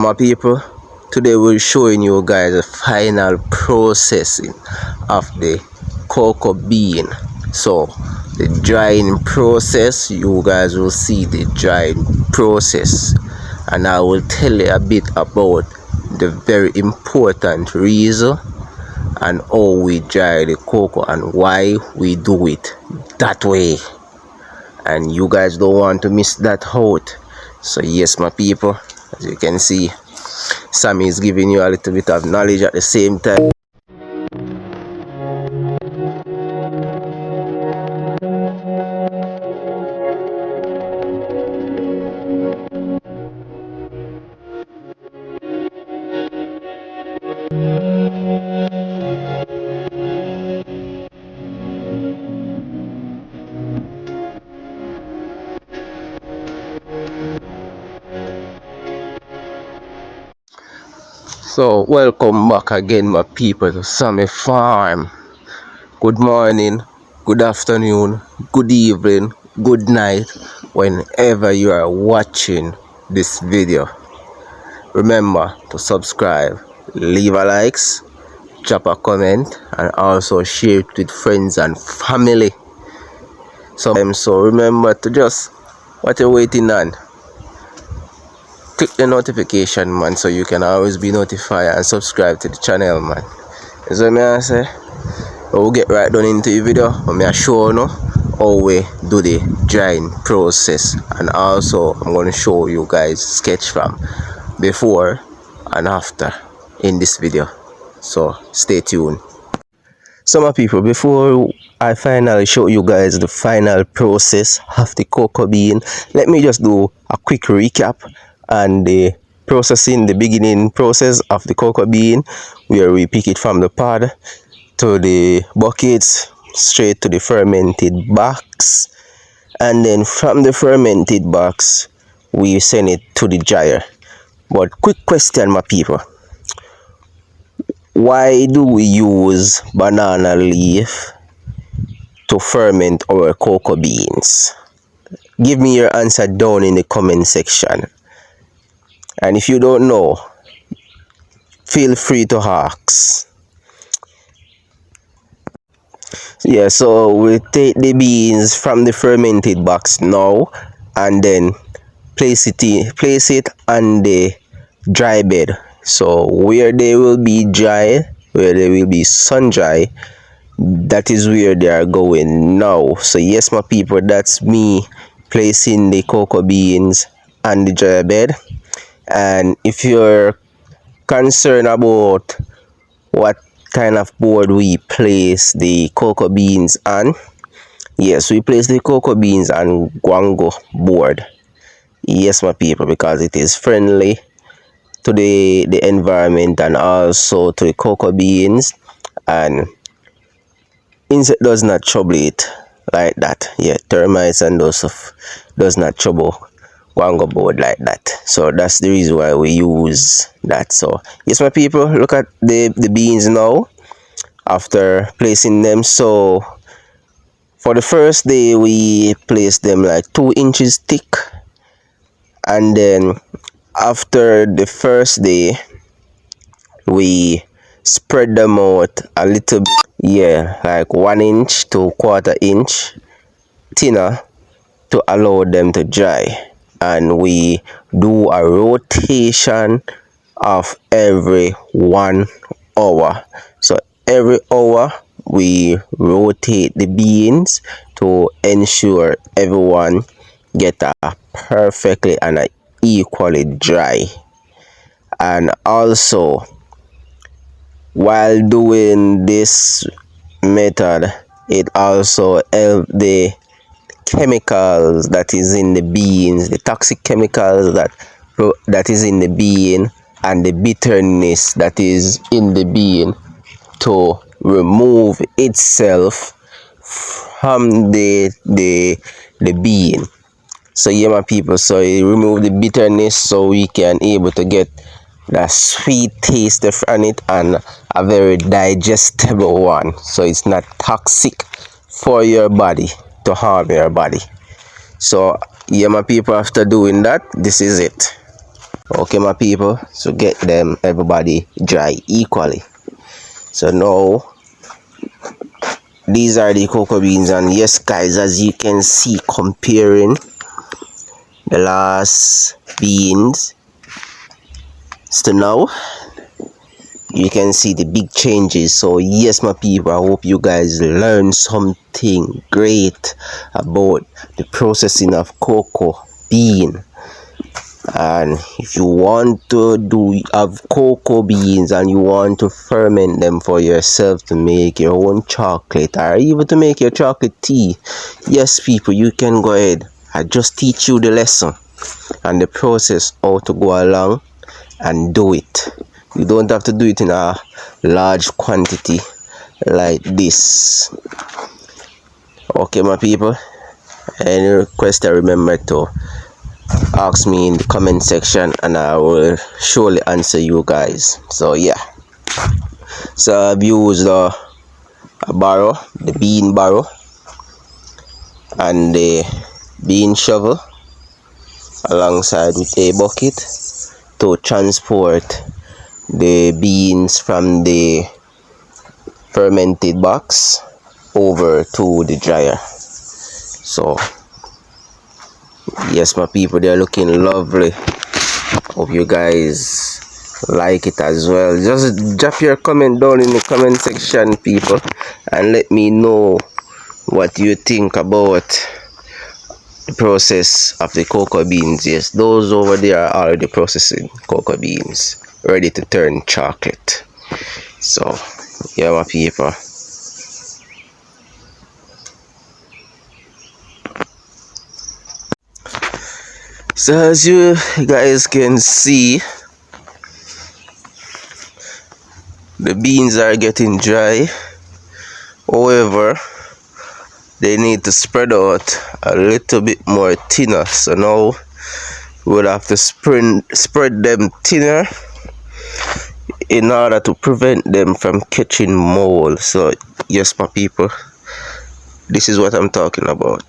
My people, today we're showing you guys the final processing of the cocoa bean. So the drying process, you guys will see the drying process, and I will tell you a bit about the very important reason and how we dry the cocoa and why we do it that way, and you guys don't want to miss that out. So yes, my people, as you can see, Sammy is giving you a little bit of knowledge at the same time. So welcome back again, my people, to Sammy Farm. Good morning, good afternoon, good evening, good night, whenever you are watching this video. Remember to subscribe, leave a likes, drop a comment, and also share it with friends and family. So remember to just, what you're waiting on, click the notification, man, so you can always be notified and subscribe to the channel, man. So me I say, we'll get right down into the video. I'm going to show you how we do the drying process, and also I'm going to show you guys sketch from before and after in this video. So stay tuned. So my people, before I finally show you guys the final process of the cocoa bean, let me just do a quick recap and the processing, the beginning process of the cocoa bean, where we pick it from the pod to the buckets, straight to the fermented box, and then from the fermented box we send it to the dryer. But quick question, my people, why do we use banana leaf to ferment our cocoa beans? Give me your answer down in the comment section, and if you don't know, feel free to ask. Yeah, so we take the beans from the fermented box now, and then place it on the dry bed. So where they will be dry, where they will be sun dry, that is where they are going now. So yes, my people, that's me placing the cocoa beans on the dry bed. And if you're concerned about what kind of board we place the cocoa beans on, yes, we place the cocoa beans on guango board. Yes, my people, because it is friendly to the environment and also to the cocoa beans, and insect does not trouble it like that. Yeah, termites and those stuff does not trouble guango board like that. So that's the reason why we use that. So yes, my people, look at the beans now after placing them. So for the first day we place them like 2 inches thick, and then after the first day we spread them out a little bit, yeah, like 1 inch to 1/4 inch thinner, to allow them to dry. And we do a rotation of every 1 hour. So every hour we rotate the beans to ensure everyone get a perfectly and a equally dry. And also, while doing this method, it also helps the chemicals that is in the beans, the toxic chemicals that is in the bean, and the bitterness that is in the bean, to remove itself from the bean. So yeah, my people, so it remove the bitterness, so we can able to get the sweet taste from it, and a very digestible one, so it's not toxic for your body to harm your body. So yeah, my people, after doing that, this is it. Okay, my people, so get them everybody dry equally. So now these are the cocoa beans, and yes guys, as you can see, comparing the last beans to now, you can see the big changes. So yes my people, I hope you guys learn something great about the processing of cocoa bean. And if you want to have cocoa beans and you want to ferment them for yourself to make your own chocolate, or even to make your chocolate tea, yes people, you can go ahead. I just teach you the lesson and the process how to go along and do it. You don't have to do it in a large quantity like this. Okay my people, any request, remember to ask me in the comment section and I will surely answer you guys. So yeah, so I've used a barrow, the bean barrow, and the bean shovel alongside with a bucket to transport the beans from the fermented box over to the dryer. So yes my people, they're looking lovely. Hope you guys like it as well. Just drop your comment down in the comment section people, and let me know what you think about the process of the cocoa beans. Yes, those over there are already processing cocoa beans ready to turn chocolate. So yeah my people, so as you guys can see, the beans are getting dry. However, they need to spread out a little bit more thinner. So now we'll have to spread them thinner in order to prevent them from catching mold. So yes my people, this is what I'm talking about.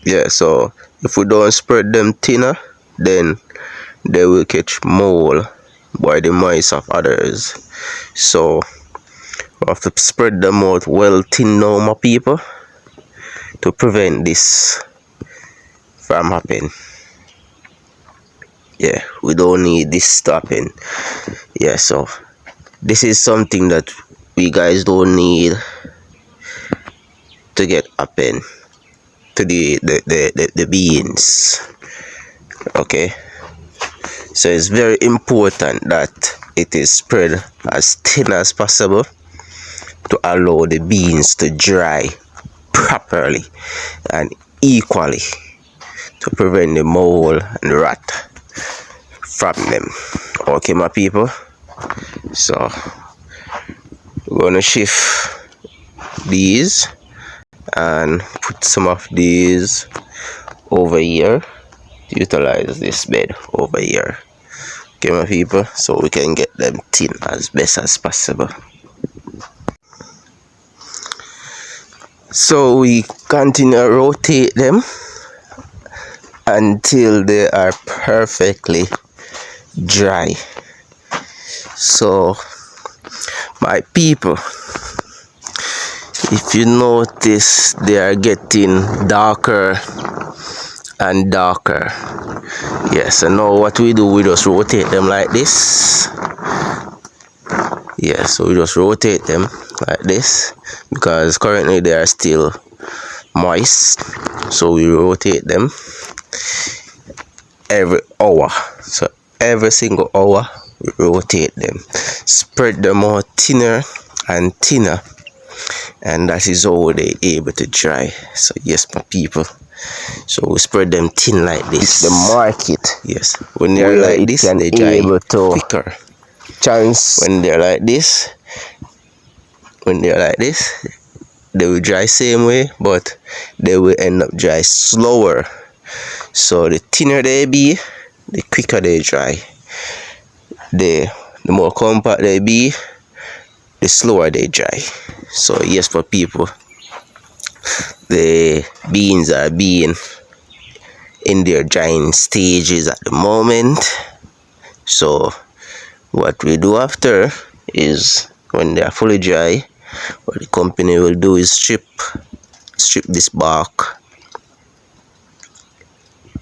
Yeah, so if we don't spread them thinner, then they will catch mold by the mice of others. So we have to spread them out well thin now my people, to prevent this from happening. Yeah, we don't need this to happen. Yeah, so this is something that we guys don't need to get happen to the beans. Okay, so it's very important that it is spread as thin as possible to allow the beans to dry properly and equally, to prevent the mold and rot from them. Okay my people, so we're gonna shift these and put some of these over here to utilize this bed over here. Okay my people, so we can get them thin as best as possible. So we continue to rotate them until they are perfectly dry. So my people, if you notice, they are getting darker and darker. Yes, and now what we do, we just rotate them like this. Yeah, so we just rotate them like this because currently they are still moist. So we rotate them every hour. So every single hour we rotate them, spread them out thinner and thinner, and that is how they're able to dry. So yes my people, so we spread them thin like this. It's the market. Yes, when they're like this, they dry quicker. Chance when they're like this, they will dry same way, but they will end up dry slower. So the thinner they be, the quicker they dry. The more compact they be, the slower they dry. So yes for people, the beans are being in their drying stages at the moment. So what we do after is, when they are fully dry, what the company will do is strip this bark.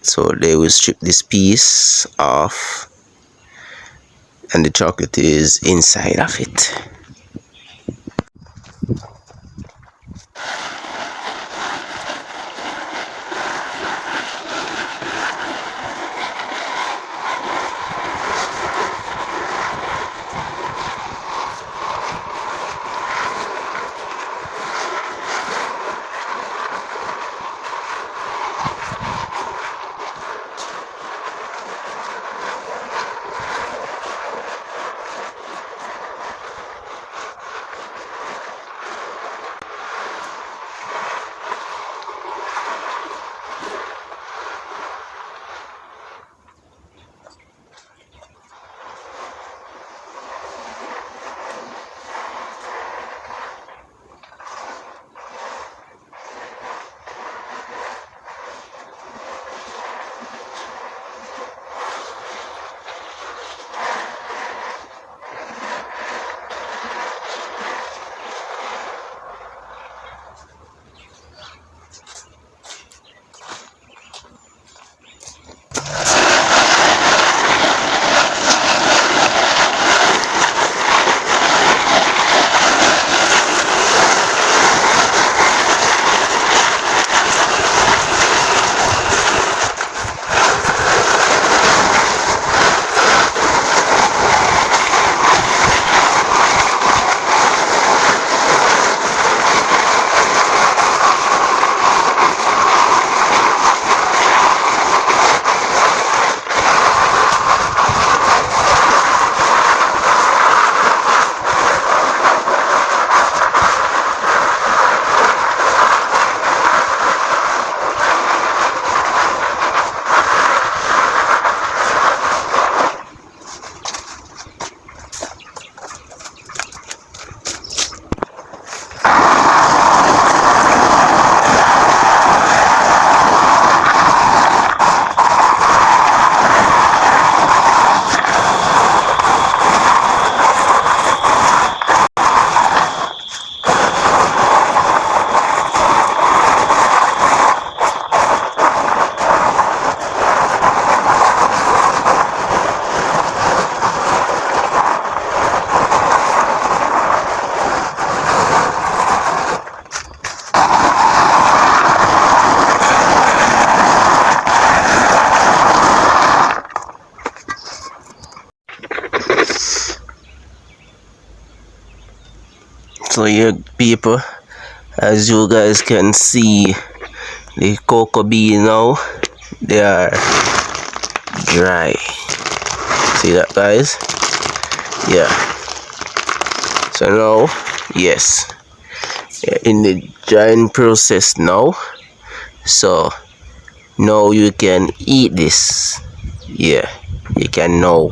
So they will strip this piece off, and the chocolate is inside of it. So yeah, people, as you guys can see, the cocoa bean now, they are dry. See that, guys? Yeah. So now, yes, in the drying process now. So now you can eat this. Yeah, you can now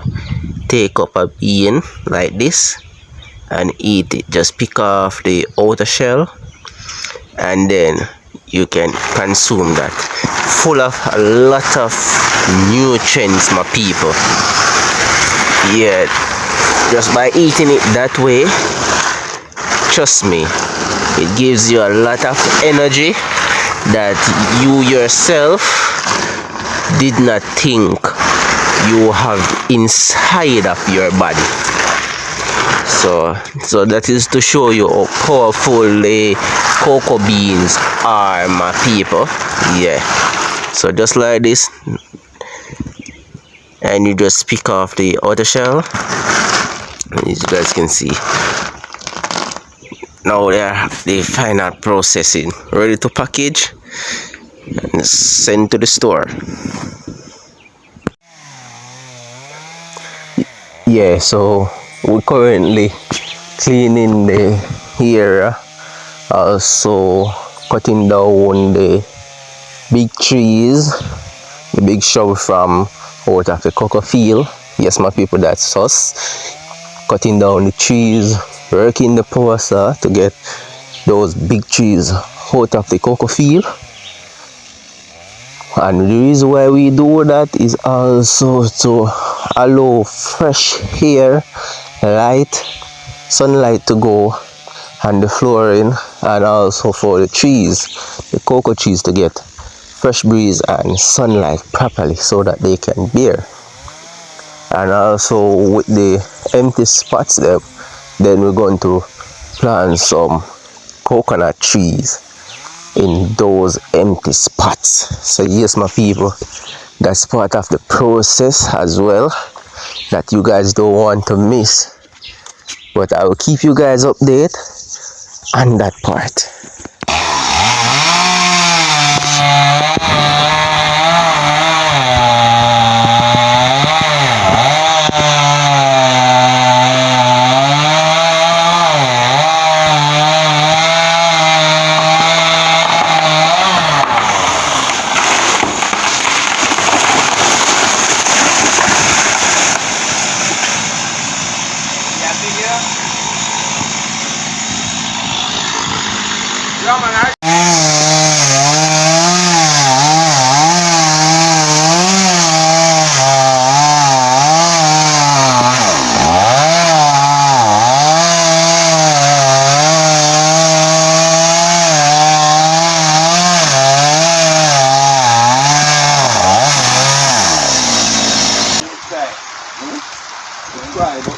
take up a bean like this and eat it. Just pick off the outer shell, and then you can consume that. Full of a lot of nutrients, my people. Yeah, just by eating it that way, trust me, it gives you a lot of energy that you yourself did not think you have inside of your body. So that is to show you how powerful the cocoa beans are, my people. Yeah, so just like this, and you just pick off the outer shell, as you guys can see. Now they are the final processing, ready to package and send to the store. Yeah, so we're currently cleaning the area, also cutting down the big trees, the big shrub from out of the cocoa field. Yes, my people, that's us. Cutting down the trees, working the power saw to get those big trees out of the cocoa field. And the reason why we do that is also to allow fresh air, light, sunlight to go on the flooring, and also for the trees, the cocoa trees, to get fresh breeze and sunlight properly so that they can bear. And also with the empty spots there, then we're going to plant some coconut trees in those empty spots. So yes, my people, that's part of the process as well that you guys don't want to miss, but I will keep you guys updated on that part. Try, but